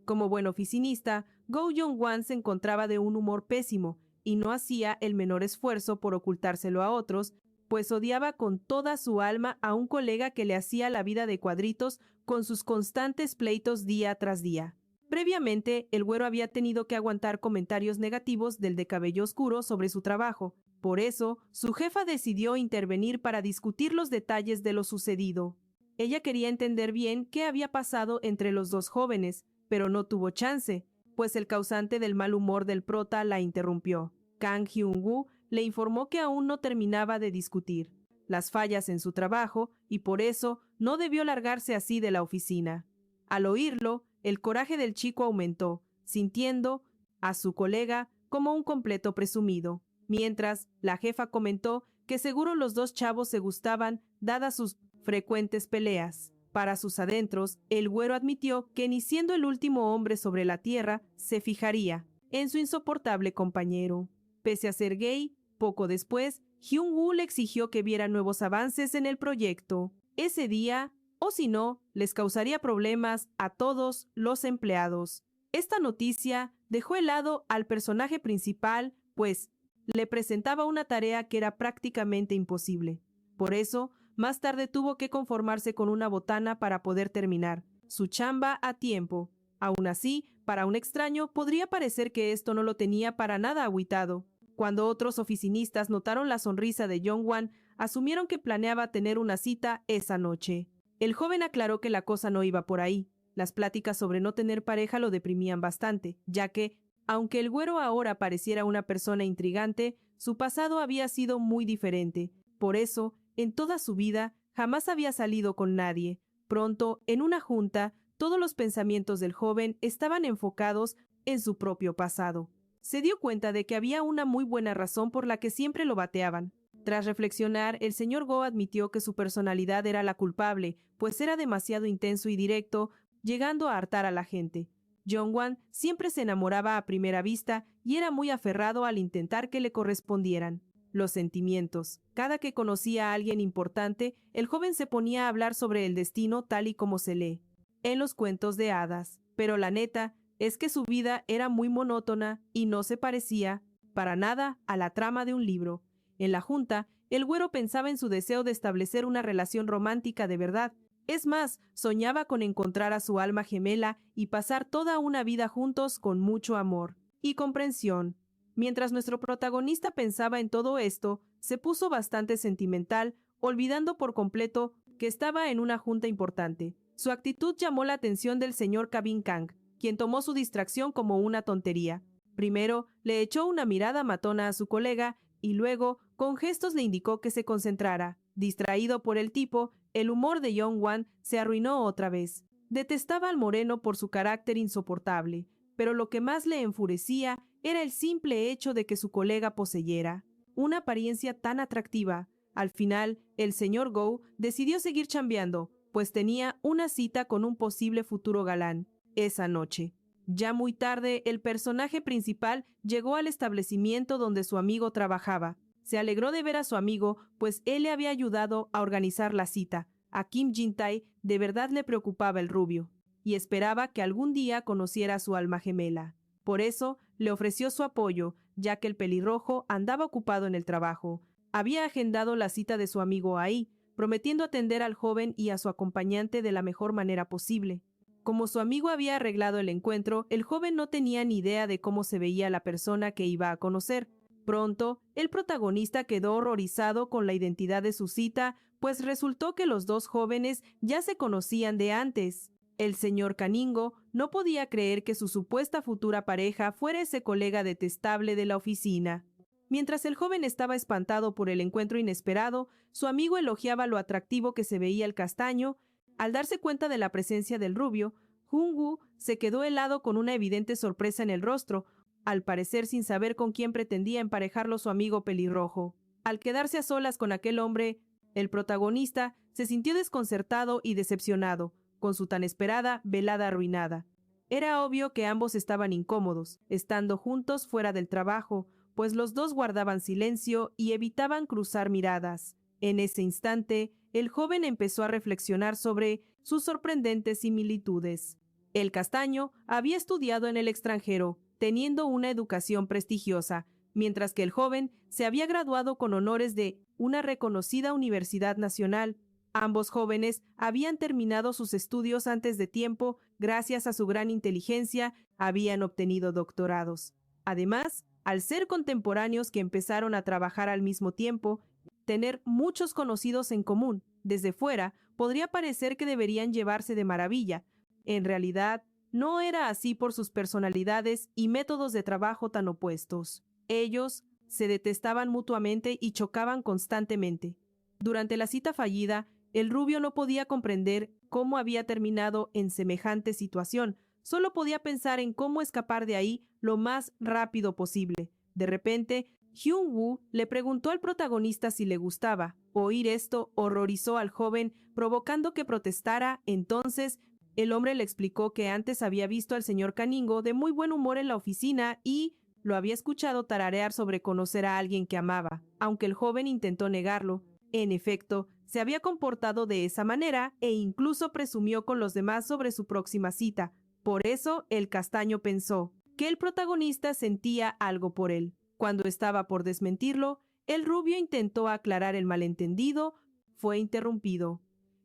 Como buen oficinista, Go Jong-wan se encontraba de un humor pésimo y no hacía el menor esfuerzo por ocultárselo a otros, pues odiaba con toda su alma a un colega que le hacía la vida de cuadritos con sus constantes pleitos día tras día. Previamente, el güero había tenido que aguantar comentarios negativos del de cabello oscuro sobre su trabajo. Por eso, su jefa decidió intervenir para discutir los detalles de lo sucedido. Ella quería entender bien qué había pasado entre los dos jóvenes, pero no tuvo chance, pues el causante del mal humor del prota la interrumpió. Kang Hyun-woo le informó que aún no terminaba de discutir las fallas en su trabajo y por eso no debió largarse así de la oficina. Al oírlo, el coraje del chico aumentó, sintiendo a su colega como un completo presumido, mientras la jefa comentó que seguro los dos chavos se gustaban dadas sus frecuentes peleas. Para sus adentros, el güero admitió que ni siendo el último hombre sobre la tierra, se fijaría en su insoportable compañero. Pese a ser gay, poco después, Hyun-woo le exigió que viera nuevos avances en el proyecto. Ese día, o si no, les causaría problemas a todos los empleados. Esta noticia dejó helado al personaje principal, pues le presentaba una tarea que era prácticamente imposible. Por eso, más tarde tuvo que conformarse con una botana para poder terminar su chamba a tiempo. Aún así, para un extraño podría parecer que esto no lo tenía para nada agüitado. Cuando otros oficinistas notaron la sonrisa de Jong-wan, asumieron que planeaba tener una cita esa noche. El joven aclaró que la cosa no iba por ahí. Las pláticas sobre no tener pareja lo deprimían bastante, ya que, aunque el güero ahora pareciera una persona intrigante, su pasado había sido muy diferente. Por eso, en toda su vida, jamás había salido con nadie. Pronto, en una junta, todos los pensamientos del joven estaban enfocados en su propio pasado. Se dio cuenta de que había una muy buena razón por la que siempre lo bateaban. Tras reflexionar, el señor Go admitió que su personalidad era la culpable, pues era demasiado intenso y directo, llegando a hartar a la gente. Jong-wan siempre se enamoraba a primera vista y era muy aferrado al intentar que le correspondieran. Los sentimientos. Cada que conocía a alguien importante, el joven se ponía a hablar sobre el destino tal y como se lee en los cuentos de hadas. Pero la neta es que su vida era muy monótona y no se parecía para nada a la trama de un libro. En la junta, el güero pensaba en su deseo de establecer una relación romántica de verdad. Es más, soñaba con encontrar a su alma gemela y pasar toda una vida juntos con mucho amor y comprensión. Mientras nuestro protagonista pensaba en todo esto, se puso bastante sentimental, olvidando por completo que estaba en una junta importante. Su actitud llamó la atención del señor Kevin Kang, quien tomó su distracción como una tontería. Primero, le echó una mirada matona a su colega y luego, con gestos le indicó que se concentrara. Distraído por el tipo, el humor de Jong-wan se arruinó otra vez. Detestaba al moreno por su carácter insoportable, pero lo que más le enfurecía era el simple hecho de que su colega poseyera una apariencia tan atractiva. Al final, el señor Go decidió seguir chambeando, pues tenía una cita con un posible futuro galán esa noche. Ya muy tarde, el personaje principal llegó al establecimiento donde su amigo trabajaba. Se alegró de ver a su amigo, pues él le había ayudado a organizar la cita. A Kim Jin-tae de verdad le preocupaba el rubio, y esperaba que algún día conociera a su alma gemela. Por eso, le ofreció su apoyo, ya que el pelirrojo andaba ocupado en el trabajo. Había agendado la cita de su amigo ahí, prometiendo atender al joven y a su acompañante de la mejor manera posible. Como su amigo había arreglado el encuentro, el joven no tenía ni idea de cómo se veía la persona que iba a conocer. Pronto, el protagonista quedó horrorizado con la identidad de su cita, pues resultó que los dos jóvenes ya se conocían de antes. El señor Caningo no podía creer que su supuesta futura pareja fuera ese colega detestable de la oficina. Mientras el joven estaba espantado por el encuentro inesperado, su amigo elogiaba lo atractivo que se veía el castaño. Al darse cuenta de la presencia del rubio, Jung-woo se quedó helado con una evidente sorpresa en el rostro, al parecer sin saber con quién pretendía emparejarlo su amigo pelirrojo. Al quedarse a solas con aquel hombre, el protagonista se sintió desconcertado y decepcionado, con su tan esperada velada arruinada. Era obvio que ambos estaban incómodos, estando juntos fuera del trabajo, pues los dos guardaban silencio y evitaban cruzar miradas. En ese instante, el joven empezó a reflexionar sobre sus sorprendentes similitudes. El castaño había estudiado en el extranjero, teniendo una educación prestigiosa, mientras que el joven se había graduado con honores de una reconocida universidad nacional. Ambos jóvenes habían terminado sus estudios antes de tiempo, gracias a su gran inteligencia, habían obtenido doctorados. Además, al ser contemporáneos que empezaron a trabajar al mismo tiempo, tener muchos conocidos en común, desde fuera, podría parecer que deberían llevarse de maravilla. En realidad, no era así por sus personalidades y métodos de trabajo tan opuestos. Ellos se detestaban mutuamente y chocaban constantemente. Durante la cita fallida, el rubio no podía comprender cómo había terminado en semejante situación. Solo podía pensar en cómo escapar de ahí lo más rápido posible. De repente, Hyun-woo le preguntó al protagonista si le gustaba. Oír esto horrorizó al joven, provocando que protestara. Entonces, el hombre le explicó que antes había visto al señor Caningo de muy buen humor en la oficina y lo había escuchado tararear sobre conocer a alguien que amaba. Aunque el joven intentó negarlo, en efecto, se había comportado de esa manera e incluso presumió con los demás sobre su próxima cita. Por eso, el castaño pensó que el protagonista sentía algo por él. Cuando estaba por desmentirlo, el rubio intentó aclarar el malentendido, fue interrumpido.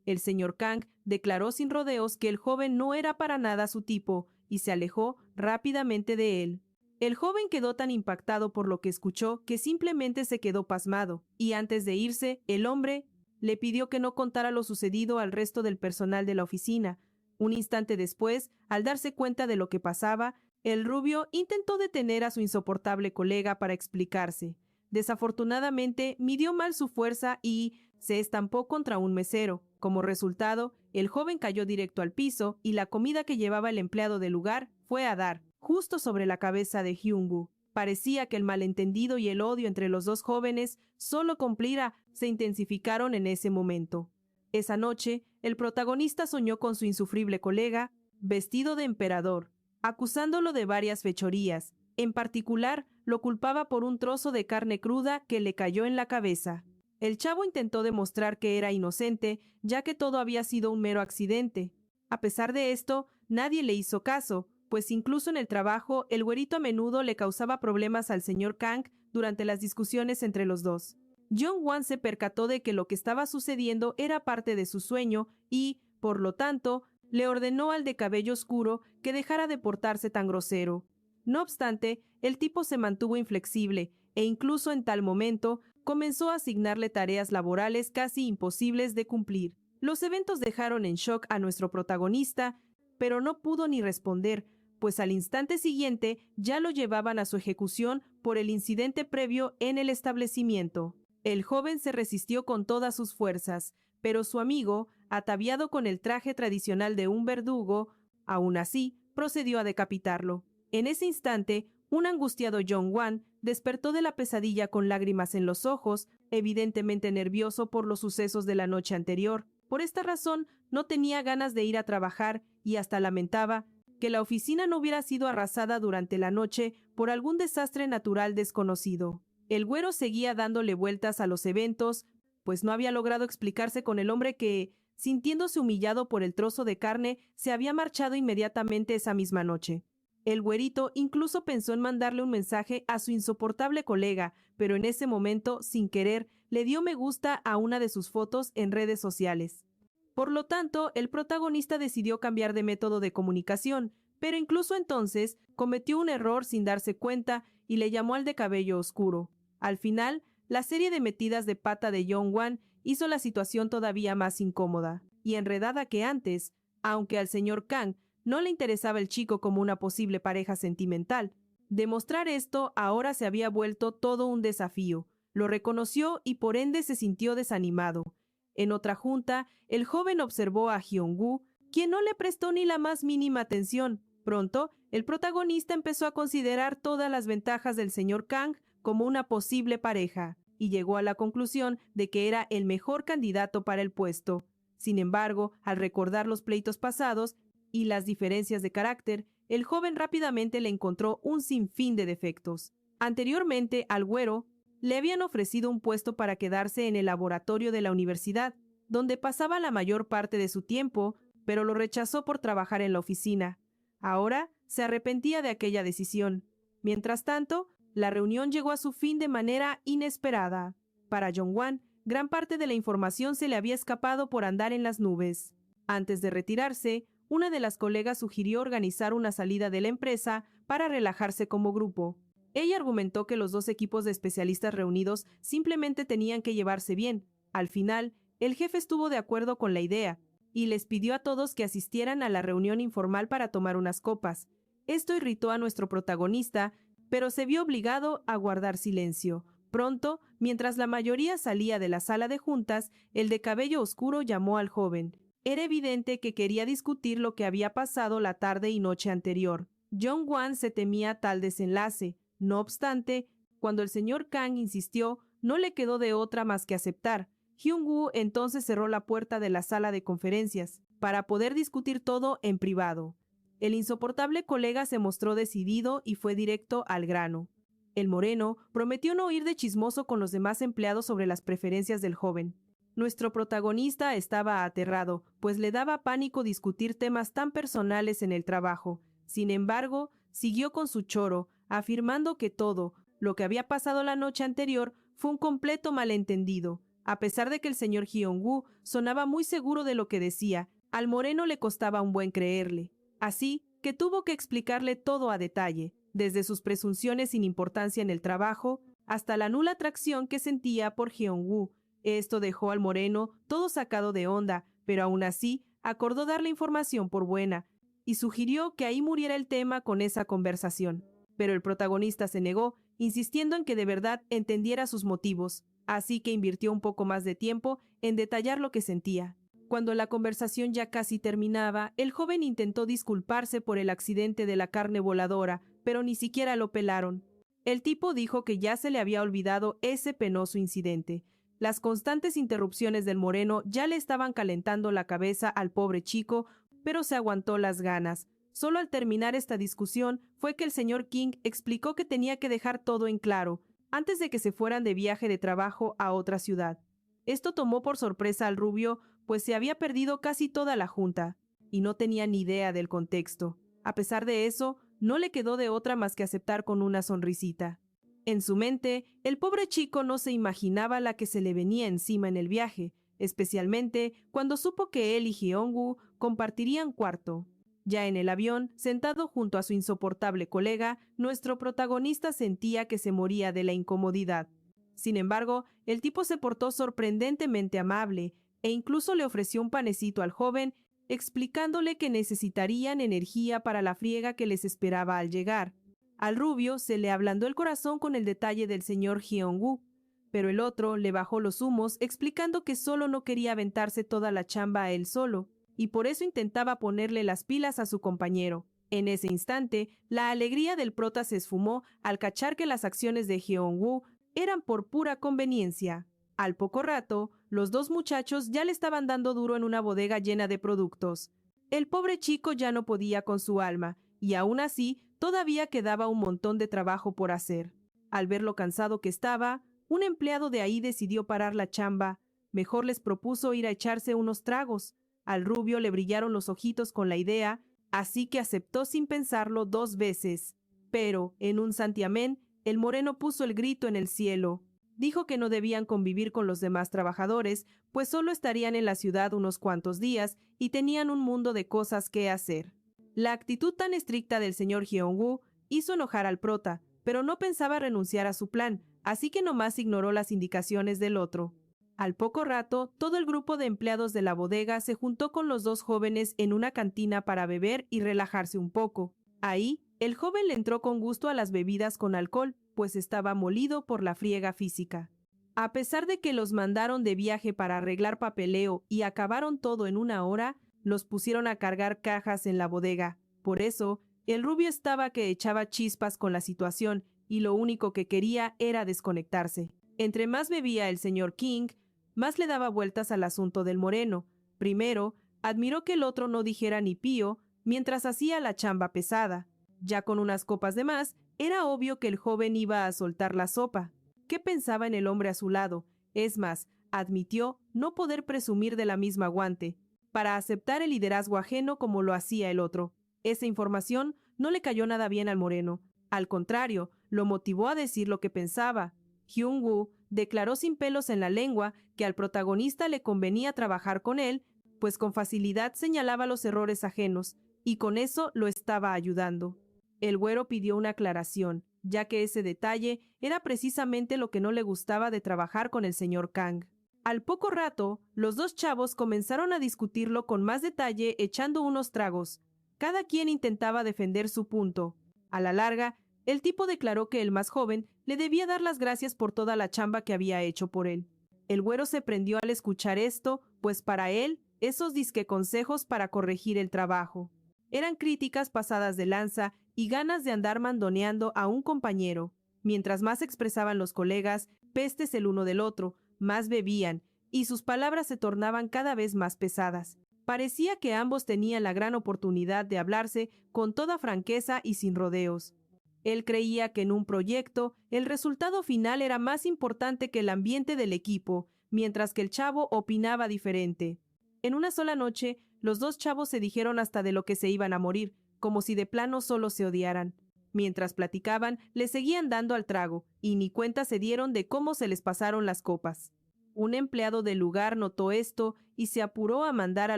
El señor Kang declaró sin rodeos que el joven no era para nada su tipo y se alejó rápidamente de él. El joven quedó tan impactado por lo que escuchó que simplemente se quedó pasmado, y antes de irse, el hombre le pidió que no contara lo sucedido al resto del personal de la oficina. Un instante después, al darse cuenta de lo que pasaba, el rubio intentó detener a su insoportable colega para explicarse. Desafortunadamente, midió mal su fuerza y se estampó contra un mesero. Como resultado, el joven cayó directo al piso y la comida que llevaba el empleado del lugar fue a dar, justo sobre la cabeza de Hyun-woo. Parecía que el malentendido y el odio entre los dos jóvenes solo cumplirá se intensificaron en ese momento. Esa noche, el protagonista soñó con su insufrible colega, vestido de emperador, acusándolo de varias fechorías. En particular, lo culpaba por un trozo de carne cruda que le cayó en la cabeza. El chavo intentó demostrar que era inocente, ya que todo había sido un mero accidente. A pesar de esto, nadie le hizo caso, pues incluso en el trabajo, el güerito a menudo le causaba problemas al señor Kang durante las discusiones entre los dos. Jong-wan se percató de que lo que estaba sucediendo era parte de su sueño y, por lo tanto, le ordenó al de cabello oscuro que dejara de portarse tan grosero. No obstante, el tipo se mantuvo inflexible e incluso en tal momento comenzó a asignarle tareas laborales casi imposibles de cumplir. Los eventos dejaron en shock a nuestro protagonista, pero no pudo ni responder, pues al instante siguiente ya lo llevaban a su ejecución por el incidente previo en el establecimiento. El joven se resistió con todas sus fuerzas, pero su amigo, ataviado con el traje tradicional de un verdugo, aún así, procedió a decapitarlo. En ese instante, un angustiado Jong-wan despertó de la pesadilla con lágrimas en los ojos, evidentemente nervioso por los sucesos de la noche anterior. Por esta razón, no tenía ganas de ir a trabajar y hasta lamentaba que la oficina no hubiera sido arrasada durante la noche por algún desastre natural desconocido. El güero seguía dándole vueltas a los eventos, pues no había logrado explicarse con el hombre que, sintiéndose humillado por el trozo de carne, se había marchado inmediatamente esa misma noche. El güerito incluso pensó en mandarle un mensaje a su insoportable colega, pero en ese momento, sin querer, le dio me gusta a una de sus fotos en redes sociales. Por lo tanto, el protagonista decidió cambiar de método de comunicación, pero incluso entonces cometió un error sin darse cuenta y le llamó al de cabello oscuro. Al final, la serie de metidas de pata de Jong-wan hizo la situación todavía más incómoda y enredada que antes, aunque al señor Kang no le interesaba el chico como una posible pareja sentimental. Demostrar esto ahora se había vuelto todo un desafío. Lo reconoció y por ende se sintió desanimado. En otra junta, el joven observó a Hyun-woo, quien no le prestó ni la más mínima atención. Pronto, el protagonista empezó a considerar todas las ventajas del señor Kang como una posible pareja, y llegó a la conclusión de que era el mejor candidato para el puesto. Sin embargo, al recordar los pleitos pasados y las diferencias de carácter, el joven rápidamente le encontró un sinfín de defectos. Anteriormente, al güero le habían ofrecido un puesto para quedarse en el laboratorio de la universidad, donde pasaba la mayor parte de su tiempo, pero lo rechazó por trabajar en la oficina. Ahora se arrepentía de aquella decisión. Mientras tanto, la reunión llegó a su fin de manera inesperada. Para Jong-wan, gran parte de la información se le había escapado por andar en las nubes. Antes de retirarse, una de las colegas sugirió organizar una salida de la empresa para relajarse como grupo. Ella argumentó que los dos equipos de especialistas reunidos simplemente tenían que llevarse bien. Al final, el jefe estuvo de acuerdo con la idea y les pidió a todos que asistieran a la reunión informal para tomar unas copas. Esto irritó a nuestro protagonista, pero se vio obligado a guardar silencio. Pronto, mientras la mayoría salía de la sala de juntas, el de cabello oscuro llamó al joven. Era evidente que quería discutir lo que había pasado la tarde y noche anterior. Jong-wan se temía tal desenlace. No obstante, cuando el señor Kang insistió, no le quedó de otra más que aceptar. Hyun-woo entonces cerró la puerta de la sala de conferencias para poder discutir todo en privado. El insoportable colega se mostró decidido y fue directo al grano. El moreno prometió no ir de chismoso con los demás empleados sobre las preferencias del joven. Nuestro protagonista estaba aterrado, pues le daba pánico discutir temas tan personales en el trabajo. Sin embargo, siguió con su choro, afirmando que todo lo que había pasado la noche anterior fue un completo malentendido. A pesar de que el señor Hyun-woo sonaba muy seguro de lo que decía, al moreno le costaba un buen creerle. Así que tuvo que explicarle todo a detalle, desde sus presunciones sin importancia en el trabajo hasta la nula atracción que sentía por Hyun-woo. Esto dejó al moreno todo sacado de onda, pero aún así acordó dar la información por buena y sugirió que ahí muriera el tema con esa conversación. Pero el protagonista se negó, insistiendo en que de verdad entendiera sus motivos, así que invirtió un poco más de tiempo en detallar lo que sentía. Cuando la conversación ya casi terminaba, el joven intentó disculparse por el accidente de la carne voladora, pero ni siquiera lo pelaron. El tipo dijo que ya se le había olvidado ese penoso incidente. Las constantes interrupciones del moreno ya le estaban calentando la cabeza al pobre chico, pero se aguantó las ganas. Solo al terminar esta discusión fue que el señor King explicó que tenía que dejar todo en claro, antes de que se fueran de viaje de trabajo a otra ciudad. Esto tomó por sorpresa al rubio, pues se había perdido casi toda la junta, y no tenía ni idea del contexto. A pesar de eso, no le quedó de otra más que aceptar con una sonrisita. En su mente, el pobre chico no se imaginaba la que se le venía encima en el viaje, especialmente cuando supo que él y Hyun-woo compartirían cuarto. Ya en el avión, sentado junto a su insoportable colega, nuestro protagonista sentía que se moría de la incomodidad. Sin embargo, el tipo se portó sorprendentemente amable e incluso le ofreció un panecito al joven, explicándole que necesitarían energía para la friega que les esperaba al llegar. Al rubio se le ablandó el corazón con el detalle del señor Hyun-woo, pero el otro le bajó los humos explicando que solo no quería aventarse toda la chamba a él solo, y por eso intentaba ponerle las pilas a su compañero. En ese instante, la alegría del prota se esfumó al cachar que las acciones de Hyun-woo eran por pura conveniencia. Al poco rato, los dos muchachos ya le estaban dando duro en una bodega llena de productos. El pobre chico ya no podía con su alma, y aún así todavía quedaba un montón de trabajo por hacer. Al ver lo cansado que estaba, un empleado de ahí decidió parar la chamba. Mejor les propuso ir a echarse unos tragos. Al rubio le brillaron los ojitos con la idea, así que aceptó sin pensarlo 2 veces. Pero, en un santiamén, el moreno puso el grito en el cielo. Dijo que no debían convivir con los demás trabajadores, pues solo estarían en la ciudad unos cuantos días y tenían un mundo de cosas que hacer. La actitud tan estricta del señor Hyun-woo hizo enojar al prota, pero no pensaba renunciar a su plan, así que nomás ignoró las indicaciones del otro. Al poco rato, todo el grupo de empleados de la bodega se juntó con los dos jóvenes en una cantina para beber y relajarse un poco. Ahí, el joven le entró con gusto a las bebidas con alcohol, pues estaba molido por la friega física. A pesar de que los mandaron de viaje para arreglar papeleo y acabaron todo en 1 hora, los pusieron a cargar cajas en la bodega. Por eso, el rubio estaba que echaba chispas con la situación y lo único que quería era desconectarse. Entre más bebía el señor King, más le daba vueltas al asunto del moreno. Primero, admiró que el otro no dijera ni pío mientras hacía la chamba pesada. Ya con unas copas de más, era obvio que el joven iba a soltar la sopa. ¿Qué pensaba en el hombre a su lado? Es más, admitió no poder presumir de la misma aguante, para aceptar el liderazgo ajeno como lo hacía el otro. Esa información no le cayó nada bien al moreno. Al contrario, lo motivó a decir lo que pensaba. Hyun-woo declaró sin pelos en la lengua que al protagonista le convenía trabajar con él, pues con facilidad señalaba los errores ajenos, y con eso lo estaba ayudando. El güero pidió una aclaración, ya que ese detalle era precisamente lo que no le gustaba de trabajar con el señor Kang. Al poco rato, los dos chavos comenzaron a discutirlo con más detalle echando unos tragos. Cada quien intentaba defender su punto. A la larga, el tipo declaró que el más joven le debía dar las gracias por toda la chamba que había hecho por él. El güero se prendió al escuchar esto, pues para él, esos disque consejos para corregir el trabajo eran críticas pasadas de lanza y ganas de andar mandoneando a un compañero. Mientras más expresaban los colegas, pestes el uno del otro, más bebían, y sus palabras se tornaban cada vez más pesadas. Parecía que ambos tenían la gran oportunidad de hablarse con toda franqueza y sin rodeos. Él creía que en un proyecto el resultado final era más importante que el ambiente del equipo, mientras que el chavo opinaba diferente. En una sola noche, los dos chavos se dijeron hasta de lo que se iban a morir, como si de plano solo se odiaran. Mientras platicaban, le seguían dando al trago, y ni cuenta se dieron de cómo se les pasaron las copas. Un empleado del lugar notó esto y se apuró a mandar a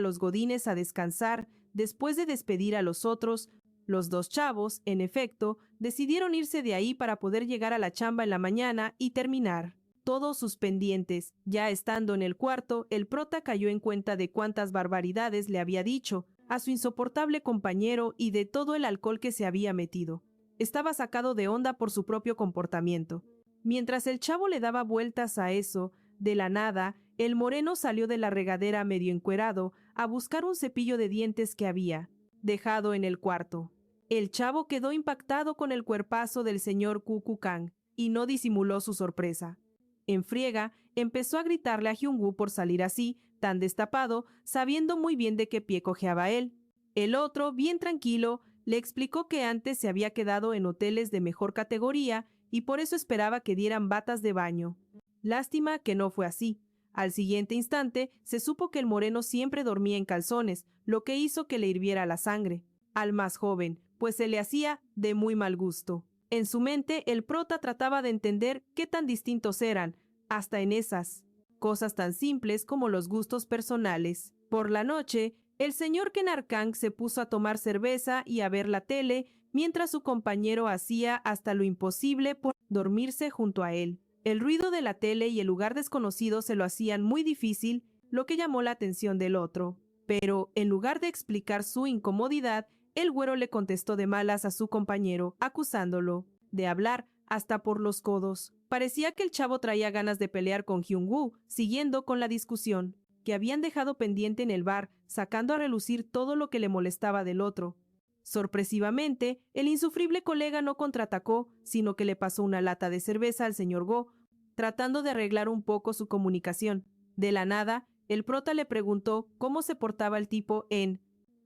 los godines a descansar después de despedir a los otros. Los dos chavos, en efecto, decidieron irse de ahí para poder llegar a la chamba en la mañana y terminar todos sus pendientes. Ya estando en el cuarto, el prota cayó en cuenta de cuántas barbaridades le había dicho a su insoportable compañero y de todo el alcohol que se había metido. Estaba sacado de onda por su propio comportamiento. Mientras el chavo le daba vueltas a eso, de la nada, el moreno salió de la regadera medio encuerado a buscar un cepillo de dientes que había dejado en el cuarto. El chavo quedó impactado con el cuerpazo del señor Cucu Kang y no disimuló su sorpresa. En friega, empezó a gritarle a Hyun-woo por salir así, tan destapado, sabiendo muy bien de qué pie cojeaba él. El otro, bien tranquilo, le explicó que antes se había quedado en hoteles de mejor categoría y por eso esperaba que dieran batas de baño. Lástima que no fue así. Al siguiente instante se supo que el moreno siempre dormía en calzones, lo que hizo que le hirviera la sangre. Al más joven, pues se le hacía de muy mal gusto. En su mente, el prota trataba de entender qué tan distintos eran, hasta en esas cosas tan simples como los gustos personales. Por la noche, el señor Kenarkang se puso a tomar cerveza y a ver la tele, mientras su compañero hacía hasta lo imposible por dormirse junto a él. El ruido de la tele y el lugar desconocido se lo hacían muy difícil, lo que llamó la atención del otro. Pero, en lugar de explicar su incomodidad, el güero le contestó de malas a su compañero, acusándolo de hablar hasta por los codos. Parecía que el chavo traía ganas de pelear con Hyun-woo, siguiendo con la discusión que habían dejado pendiente en el bar, sacando a relucir todo lo que le molestaba del otro. Sorpresivamente, el insufrible colega no contraatacó, sino que le pasó una lata de cerveza al señor Go, tratando de arreglar un poco su comunicación. De la nada, el prota le preguntó cómo se portaba el tipo en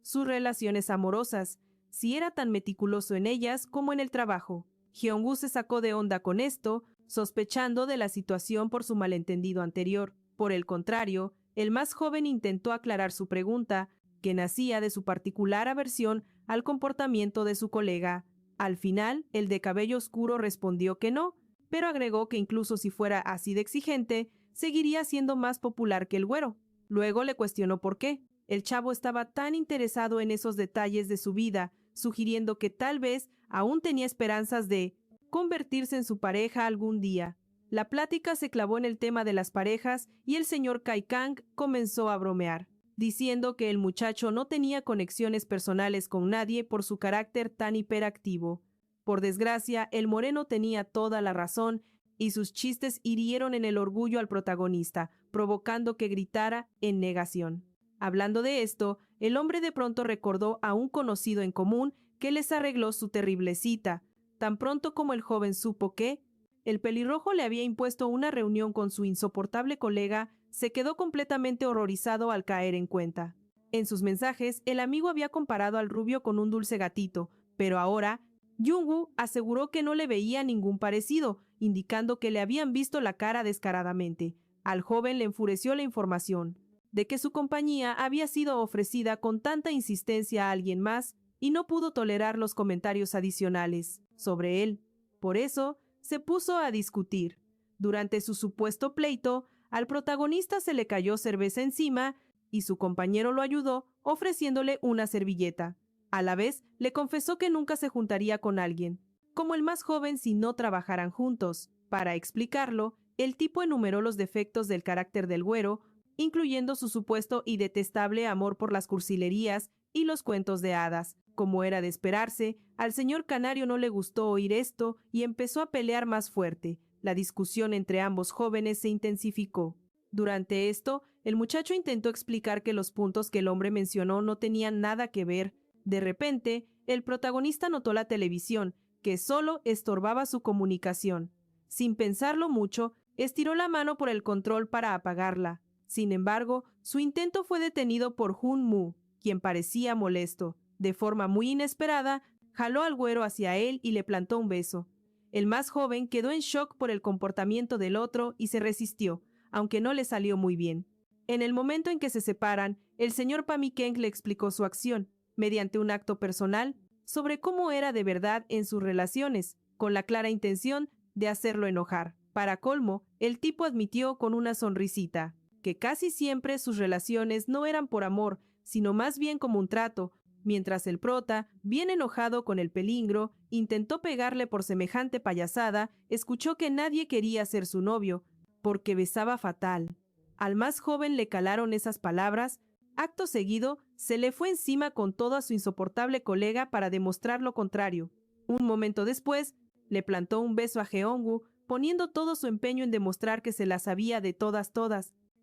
sus relaciones amorosas, si era tan meticuloso en ellas como en el trabajo. Hyun-woo se sacó de onda con esto, sospechando de la situación por su malentendido anterior. Por el contrario, el más joven intentó aclarar su pregunta, que nacía de su particular aversión al comportamiento de su colega. Al final, el de cabello oscuro respondió que no, pero agregó que incluso si fuera así de exigente, seguiría siendo más popular que el güero. Luego le cuestionó por qué. El chavo estaba tan interesado en esos detalles de su vida, sugiriendo que tal vez aún tenía esperanzas de convertirse en su pareja algún día. La plática se clavó en el tema de las parejas y el señor Kai Kang comenzó a bromear, diciendo que el muchacho no tenía conexiones personales con nadie por su carácter tan hiperactivo. Por desgracia, el moreno tenía toda la razón y sus chistes hirieron en el orgullo al protagonista, provocando que gritara en negación. Hablando de esto, el hombre de pronto recordó a un conocido en común que les arregló su terrible cita. Tan pronto como el joven supo que el pelirrojo le había impuesto una reunión con su insoportable colega, se quedó completamente horrorizado al caer en cuenta. En sus mensajes, el amigo había comparado al rubio con un dulce gatito, pero ahora Hyun-woo aseguró que no le veía ningún parecido, indicando que le habían visto la cara descaradamente. Al joven le enfureció la información de que su compañía había sido ofrecida con tanta insistencia a alguien más y no pudo tolerar los comentarios adicionales sobre él. Por eso, se puso a discutir. Durante su supuesto pleito, al protagonista se le cayó cerveza encima y su compañero lo ayudó ofreciéndole una servilleta. A la vez, le confesó que nunca se juntaría con alguien, como el más joven, si no trabajaran juntos. Para explicarlo, el tipo enumeró los defectos del carácter del güero, incluyendo su supuesto y detestable amor por las cursilerías y los cuentos de hadas. Como era de esperarse, al señor Canario no le gustó oír esto y empezó a pelear más fuerte. La discusión entre ambos jóvenes se intensificó. Durante esto, el muchacho intentó explicar que los puntos que el hombre mencionó no tenían nada que ver. De repente, el protagonista notó la televisión, que solo estorbaba su comunicación. Sin pensarlo mucho, estiró la mano por el control para apagarla. Sin embargo, su intento fue detenido por Jun Mu, quien parecía molesto. De forma muy inesperada, jaló al güero hacia él y le plantó un beso. El más joven quedó en shock por el comportamiento del otro y se resistió, aunque no le salió muy bien. En el momento en que se separan, el señor Pamikeng le explicó su acción, mediante un acto personal, sobre cómo era de verdad en sus relaciones, con la clara intención de hacerlo enojar. Para colmo, el tipo admitió con una sonrisita que casi siempre sus relaciones no eran por amor, sino más bien como un trato, mientras el prota, bien enojado con el pelingro, intentó pegarle por semejante payasada, escuchó que nadie quería ser su novio, porque besaba fatal. Al más joven le calaron esas palabras. Acto seguido, se le fue encima con todo a su insoportable colega para demostrar lo contrario. Un momento después, le plantó un beso a Jeongu, poniendo todo su empeño en demostrar que se la sabía de todas.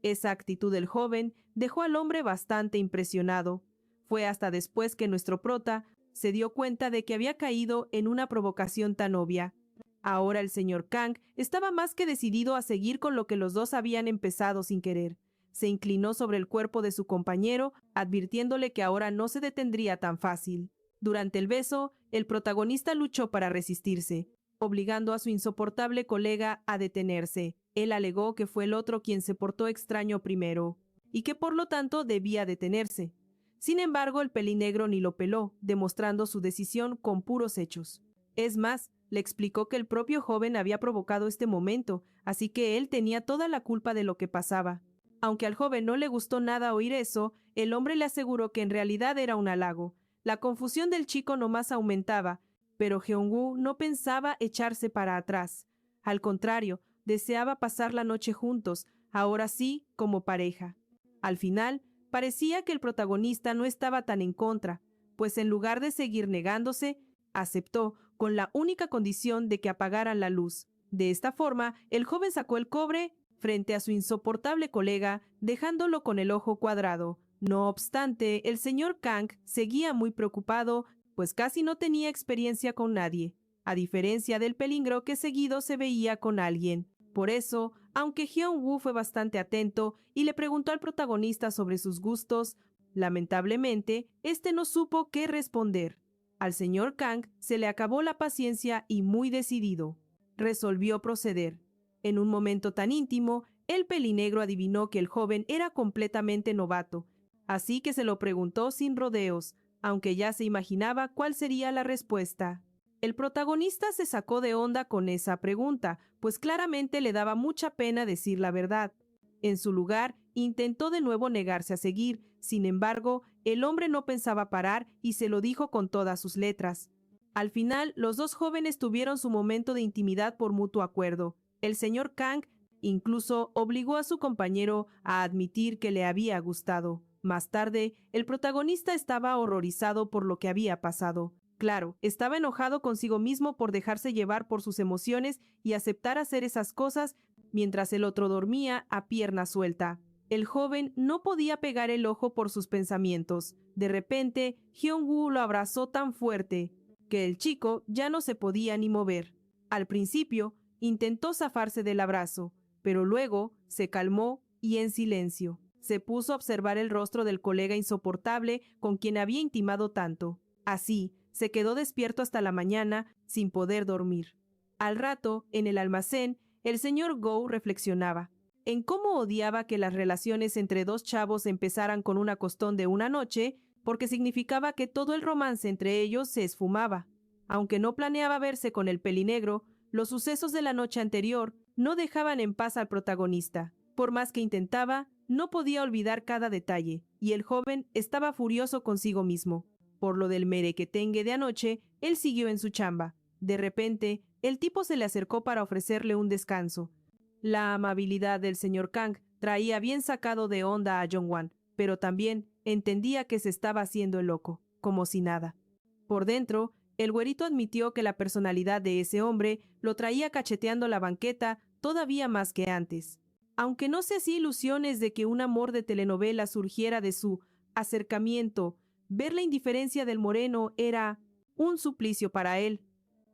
Esa actitud del joven dejó al hombre bastante impresionado. Fue hasta después que nuestro prota se dio cuenta de que había caído en una provocación tan obvia. Ahora el señor Kang estaba más que decidido a seguir con lo que los dos habían empezado sin querer. Se inclinó sobre el cuerpo de su compañero, advirtiéndole que ahora no se detendría tan fácil. Durante el beso, el protagonista luchó para resistirse, obligando a su insoportable colega a detenerse. Él alegó que fue el otro quien se portó extraño primero, y que por lo tanto debía detenerse. Sin embargo, el pelinegro ni lo peló, demostrando su decisión con puros hechos. Es más, le explicó que el propio joven había provocado este momento, así que él tenía toda la culpa de lo que pasaba. Aunque al joven no le gustó nada oír eso, el hombre le aseguró que en realidad era un halago. La confusión del chico nomás aumentaba, pero Jeongu no pensaba echarse para atrás. Al contrario, deseaba pasar la noche juntos, ahora sí, como pareja. Al final, parecía que el protagonista no estaba tan en contra, pues en lugar de seguir negándose, aceptó, con la única condición de que apagaran la luz. De esta forma, el joven sacó el cobre frente a su insoportable colega, dejándolo con el ojo cuadrado. No obstante, el señor Kang seguía muy preocupado, pues casi no tenía experiencia con nadie, a diferencia del pelingro que seguido se veía con alguien. Por eso, aunque Hyun-woo fue bastante atento y le preguntó al protagonista sobre sus gustos, lamentablemente, este no supo qué responder. Al señor Kang se le acabó la paciencia y muy decidido, resolvió proceder. En un momento tan íntimo, el pelinegro adivinó que el joven era completamente novato, así que se lo preguntó sin rodeos, aunque ya se imaginaba cuál sería la respuesta. El protagonista se sacó de onda con esa pregunta, pues claramente le daba mucha pena decir la verdad. En su lugar, intentó de nuevo negarse a seguir. Sin embargo, el hombre no pensaba parar y se lo dijo con todas sus letras. Al final, los dos jóvenes tuvieron su momento de intimidad por mutuo acuerdo. El señor Kang incluso obligó a su compañero a admitir que le había gustado. Más tarde, el protagonista estaba horrorizado por lo que había pasado. Claro, estaba enojado consigo mismo por dejarse llevar por sus emociones y aceptar hacer esas cosas mientras el otro dormía a pierna suelta. El joven no podía pegar el ojo por sus pensamientos. De repente, Hyun-woo lo abrazó tan fuerte que el chico ya no se podía ni mover. Al principio, intentó zafarse del abrazo, pero luego se calmó y en silencio se puso a observar el rostro del colega insoportable con quien había intimado tanto. Así, se quedó despierto hasta la mañana sin poder dormir. Al rato, en el almacén, el señor Go reflexionaba en cómo odiaba que las relaciones entre dos chavos empezaran con una costón de una noche porque significaba que todo el romance entre ellos se esfumaba. Aunque no planeaba verse con el pelinegro, los sucesos de la noche anterior no dejaban en paz al protagonista. Por más que intentaba, no podía olvidar cada detalle, y el joven estaba furioso consigo mismo. Por lo del merequetengue de anoche, él siguió en su chamba. De repente, el tipo se le acercó para ofrecerle un descanso. La amabilidad del señor Kang traía bien sacado de onda a Jong-wan, pero también entendía que se estaba haciendo el loco, como si nada. Por dentro, el güerito admitió que la personalidad de ese hombre lo traía cacheteando la banqueta todavía más que antes. Aunque no se hacía ilusiones de que un amor de telenovela surgiera de su acercamiento, ver la indiferencia del moreno era un suplicio para él.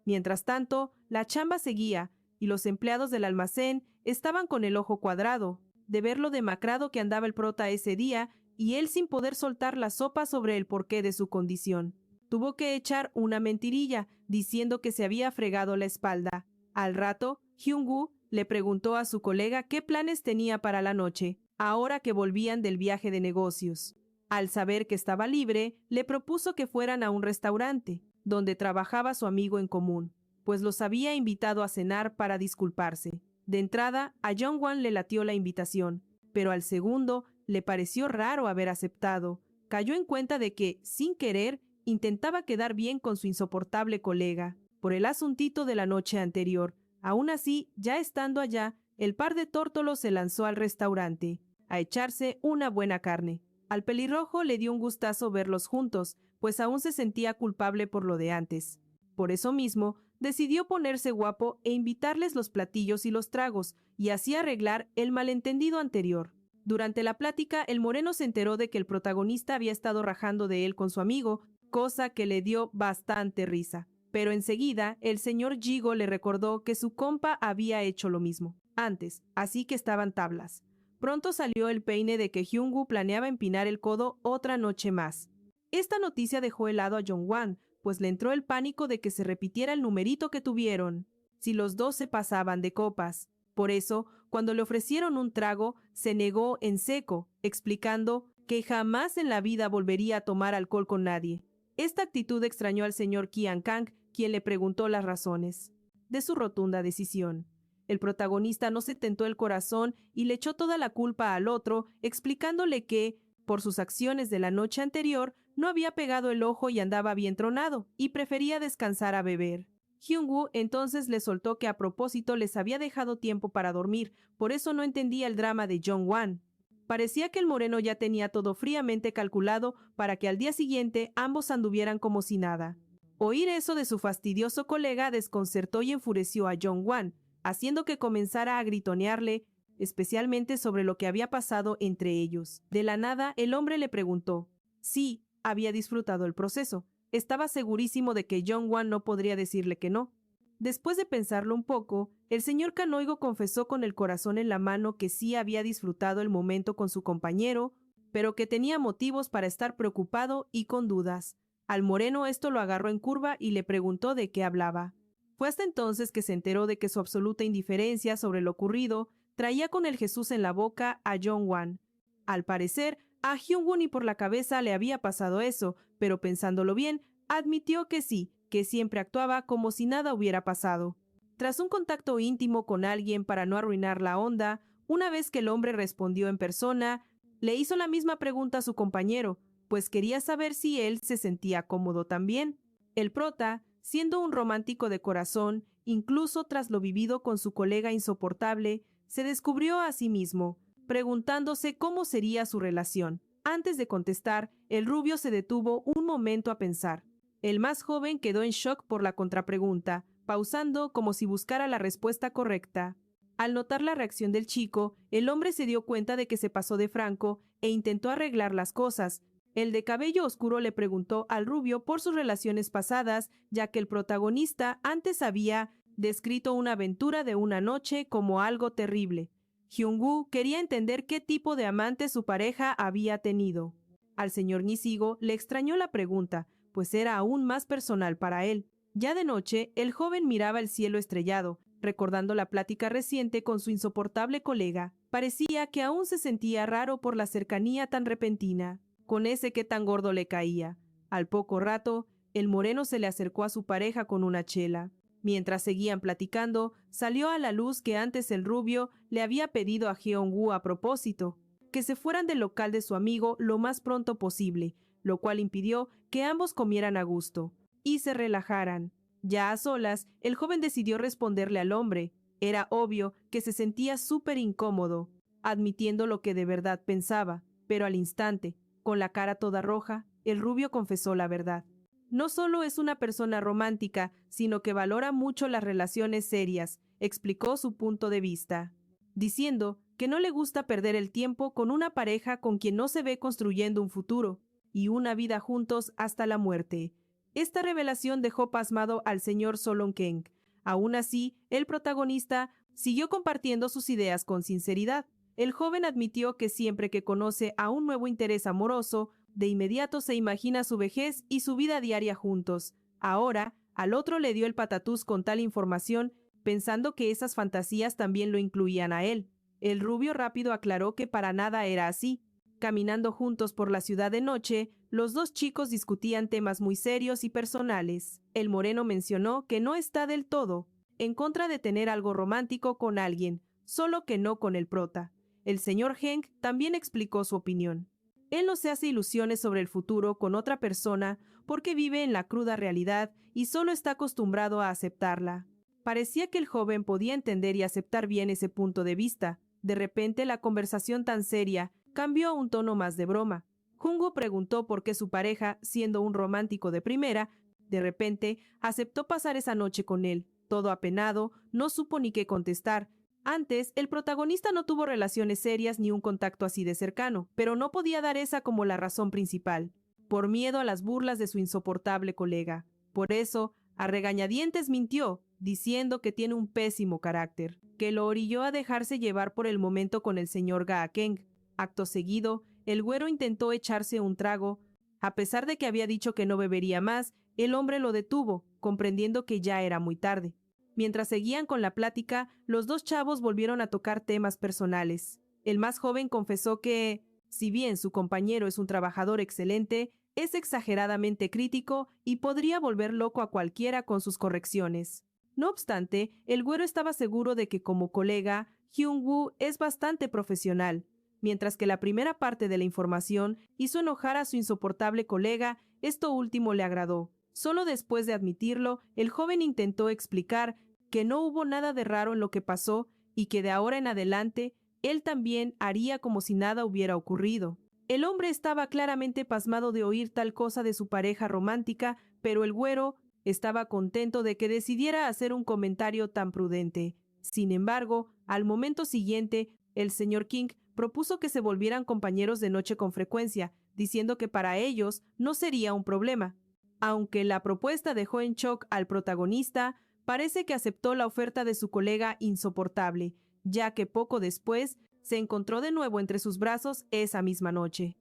Mientras tanto, la chamba seguía, y los empleados del almacén estaban con el ojo cuadrado, de ver lo demacrado que andaba el prota ese día, y él sin poder soltar la sopa sobre el porqué de su condición. Tuvo que echar una mentirilla, diciendo que se había fregado la espalda. Al rato, Hyung-woo le preguntó a su colega qué planes tenía para la noche, ahora que volvían del viaje de negocios. Al saber que estaba libre, le propuso que fueran a un restaurante, donde trabajaba su amigo en común, pues los había invitado a cenar para disculparse. De entrada, a Jong-wan le latió la invitación, pero al segundo le pareció raro haber aceptado. Cayó en cuenta de que, sin querer, intentaba quedar bien con su insoportable colega, por el asuntito de la noche anterior. Aún así, ya estando allá, el par de tórtolos se lanzó al restaurante, a echarse una buena carne. Al pelirrojo le dio un gustazo verlos juntos, pues aún se sentía culpable por lo de antes. Por eso mismo, decidió ponerse guapo e invitarles los platillos y los tragos, y así arreglar el malentendido anterior. Durante la plática, el moreno se enteró de que el protagonista había estado rajando de él con su amigo, cosa que le dio bastante risa. Pero enseguida, el señor Jigo le recordó que su compa había hecho lo mismo antes, así que estaban tablas. Pronto salió el peine de que Hyung-woo planeaba empinar el codo otra noche más. Esta noticia dejó helado a Jong-wan, pues le entró el pánico de que se repitiera el numerito que tuvieron, si los dos se pasaban de copas. Por eso, cuando le ofrecieron un trago, se negó en seco, explicando que jamás en la vida volvería a tomar alcohol con nadie. Esta actitud extrañó al señor Kian Kang, quien le preguntó las razones de su rotunda decisión. El protagonista no se tentó el corazón y le echó toda la culpa al otro, explicándole que, por sus acciones de la noche anterior, no había pegado el ojo y andaba bien tronado, y prefería descansar a beber. Hyung-woo entonces le soltó que a propósito les había dejado tiempo para dormir, por eso no entendía el drama de Jong-wan. Parecía que el moreno ya tenía todo fríamente calculado para que al día siguiente ambos anduvieran como si nada. Oír eso de su fastidioso colega desconcertó y enfureció a Jong-wan, haciendo que comenzara a gritonearle, especialmente sobre lo que había pasado entre ellos. De la nada, el hombre le preguntó. Sí, había disfrutado el proceso. Estaba segurísimo de que Jong-wan no podría decirle que no. Después de pensarlo un poco, el señor Canoigo confesó con el corazón en la mano que sí había disfrutado el momento con su compañero, pero que tenía motivos para estar preocupado y con dudas. Al moreno esto lo agarró en curva y le preguntó de qué hablaba. Fue hasta entonces que se enteró de que su absoluta indiferencia sobre lo ocurrido traía con el Jesús en la boca a Jong-wan. Al parecer, a Hyung-woo ni por la cabeza le había pasado eso, pero pensándolo bien, admitió que sí, que siempre actuaba como si nada hubiera pasado. Tras un contacto íntimo con alguien para no arruinar la onda, una vez que el hombre respondió en persona, le hizo la misma pregunta a su compañero, pues quería saber si él se sentía cómodo también. El prota, siendo un romántico de corazón, incluso tras lo vivido con su colega insoportable, se descubrió a sí mismo, preguntándose cómo sería su relación. Antes de contestar, el rubio se detuvo un momento a pensar. El más joven quedó en shock por la contrapregunta, pausando como si buscara la respuesta correcta. Al notar la reacción del chico, el hombre se dio cuenta de que se pasó de franco e intentó arreglar las cosas. El de cabello oscuro le preguntó al rubio por sus relaciones pasadas, ya que el protagonista antes había descrito una aventura de una noche como algo terrible. Hyung-woo quería entender qué tipo de amante su pareja había tenido. Al señor Nisigo le extrañó la pregunta, pues era aún más personal para él. Ya de noche, el joven miraba el cielo estrellado, recordando la plática reciente con su insoportable colega. Parecía que aún se sentía raro por la cercanía tan repentina. con ese que tan gordo le caía. Al poco rato, el moreno se le acercó a su pareja con una chela. Mientras seguían platicando, salió a la luz que antes el rubio le había pedido a Jeong-woo a propósito, que se fueran del local de su amigo lo más pronto posible, lo cual impidió que ambos comieran a gusto y se relajaran. Ya a solas, el joven decidió responderle al hombre. Era obvio que se sentía súper incómodo, admitiendo lo que de verdad pensaba, pero al instante, con la cara toda roja, el rubio confesó la verdad. No solo es una persona romántica, sino que valora mucho las relaciones serias, explicó su punto de vista, diciendo que no le gusta perder el tiempo con una pareja con quien no se ve construyendo un futuro y una vida juntos hasta la muerte. Esta revelación dejó pasmado al señor Solon-keng. Aún así, el protagonista siguió compartiendo sus ideas con sinceridad. El joven admitió que siempre que conoce a un nuevo interés amoroso, de inmediato se imagina su vejez y su vida diaria juntos. Ahora, al otro le dio el patatús con tal información, pensando que esas fantasías también lo incluían a él. El rubio rápido aclaró que para nada era así. Caminando juntos por la ciudad de noche, los dos chicos discutían temas muy serios y personales. El moreno mencionó que no está del todo en contra de tener algo romántico con alguien, solo que no con el prota. El señor Heng también explicó su opinión. Él no se hace ilusiones sobre el futuro con otra persona porque vive en la cruda realidad y solo está acostumbrado a aceptarla. Parecía que el joven podía entender y aceptar bien ese punto de vista. De repente la conversación tan seria cambió a un tono más de broma. Jungo preguntó por qué su pareja, siendo un romántico de primera, de repente aceptó pasar esa noche con él. Todo apenado, no supo ni qué contestar. Antes, el protagonista no tuvo relaciones serias ni un contacto así de cercano, pero no podía dar esa como la razón principal, por miedo a las burlas de su insoportable colega. Por eso, a regañadientes mintió, diciendo que tiene un pésimo carácter, que lo orilló a dejarse llevar por el momento con el señor Gaakeng. Acto seguido, el güero intentó echarse un trago. A pesar de que había dicho que no bebería más, el hombre lo detuvo, comprendiendo que ya era muy tarde. Mientras seguían con la plática, los dos chavos volvieron a tocar temas personales. El más joven confesó que, si bien su compañero es un trabajador excelente, es exageradamente crítico y podría volver loco a cualquiera con sus correcciones. No obstante, el güero estaba seguro de que como colega, Hyun-woo es bastante profesional. Mientras que la primera parte de la información hizo enojar a su insoportable colega, esto último le agradó. Solo después de admitirlo, el joven intentó explicar que no hubo nada de raro en lo que pasó y que de ahora en adelante él también haría como si nada hubiera ocurrido. El hombre estaba claramente pasmado de oír tal cosa de su pareja romántica, pero el güero estaba contento de que decidiera hacer un comentario tan prudente. Sin embargo, al momento siguiente, el señor King propuso que se volvieran compañeros de noche con frecuencia, diciendo que para ellos no sería un problema. Aunque la propuesta dejó en shock al protagonista, parece que aceptó la oferta de su colega insoportable, ya que poco después se encontró de nuevo entre sus brazos esa misma noche.